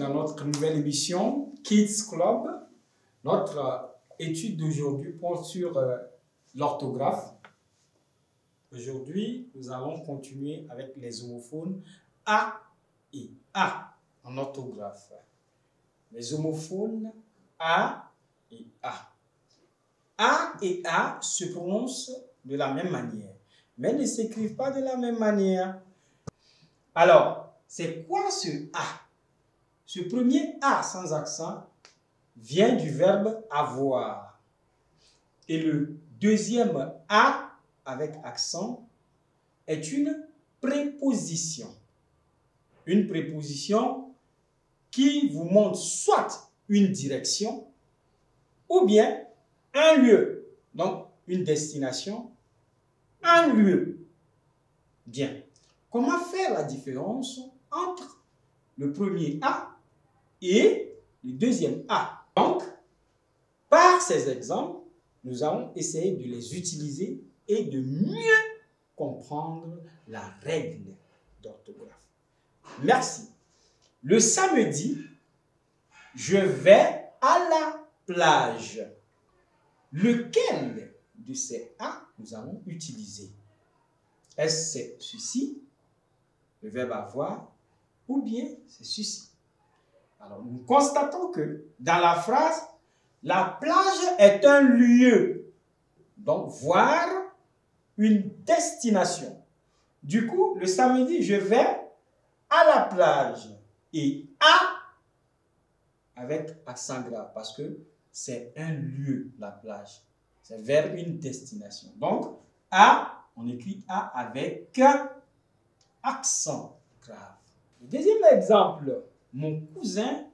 dans notre nouvelle émission Kids Club. Notre étude d'aujourd'hui porte sur l'orthographe. Aujourd'hui, nous allons continuer avec les homophones A et A en orthographe. Les homophones A et A. A et A se prononcent de la même manière, mais ne s'écrivent pas de la même manière. Alors, c'est quoi ce A? Ce premier A sans accent vient du verbe avoir. Et le deuxième A avec accent est une préposition. Une préposition qui vous montre soit une direction ou bien un lieu. Donc, une destination, un lieu. Bien. Comment faire la différence entre le premier A et le deuxième A? Donc, par ces exemples, nous allons essayer de les utiliser et de mieux comprendre la règle d'orthographe. Merci. Le samedi, je vais à la plage. Lequel de ces A nous allons utiliser? Est-ce c'est ceci, le verbe avoir, ou bien c'est ceci? Alors, nous constatons que dans la phrase, la plage est un lieu. Donc, voir une destination. Du coup, le samedi, je vais à la plage. Et à avec accent grave parce que c'est un lieu, la plage. C'est vers une destination. Donc, à, on écrit à avec accent grave. Le deuxième exemple, mon cousin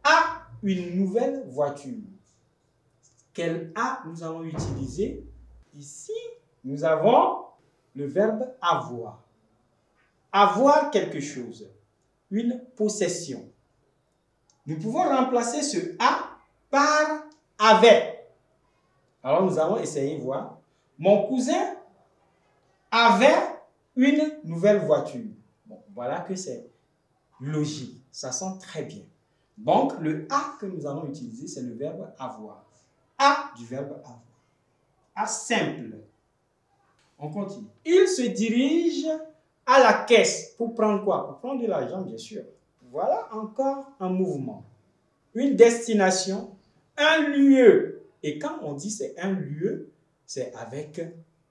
a une nouvelle voiture. Quel A nous allons utiliser? Ici, nous avons le verbe avoir. Avoir quelque chose. Une possession. Nous pouvons remplacer ce A par avait. Alors, nous allons essayer de voir. Mon cousin avait une nouvelle voiture. Bon, voilà que c'est logique. Ça sent très bien. Donc, le A que nous allons utiliser, c'est le verbe avoir. A du verbe avoir. A simple. On continue. Il se dirige à la caisse. Pour prendre quoi? Pour prendre de l'argent, bien sûr. Voilà encore un mouvement. Une destination, un lieu. Et quand on dit c'est un lieu, c'est avec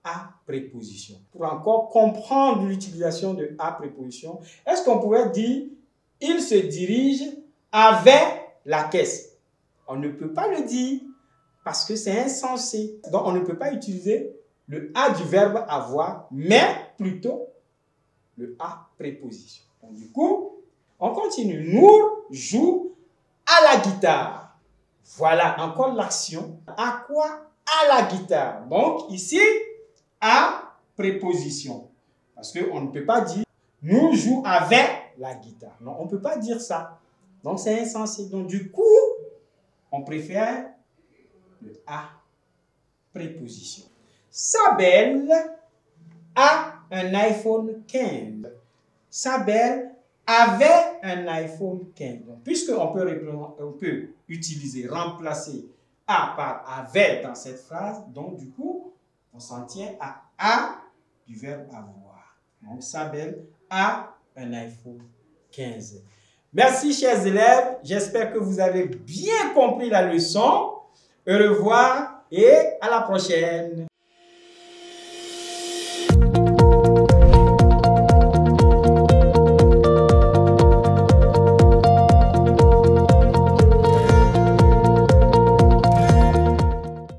A préposition. Pour encore comprendre l'utilisation de A préposition, est-ce qu'on pourrait dire il se dirige avec la caisse? On ne peut pas le dire parce que c'est insensé. Donc on ne peut pas utiliser le A du verbe avoir, mais plutôt le A préposition. Donc du coup, on continue. Nour joue à la guitare. Voilà encore l'action. À quoi? À la guitare. Donc ici, A préposition. Parce qu'on ne peut pas dire Nour joue avec la guitare. Non, on ne peut pas dire ça. Donc c'est insensé. Donc du coup, on préfère le A préposition. Sabel a un iPhone 15. Sabel avait un iPhone 15. Puisqu'on peut utiliser, remplacer A par avait dans cette phrase, donc du coup, on s'en tient à A du verbe avoir. Donc, Sabel a un iPhone 15. Merci, chers élèves. J'espère que vous avez bien compris la leçon. Au revoir et à la prochaine.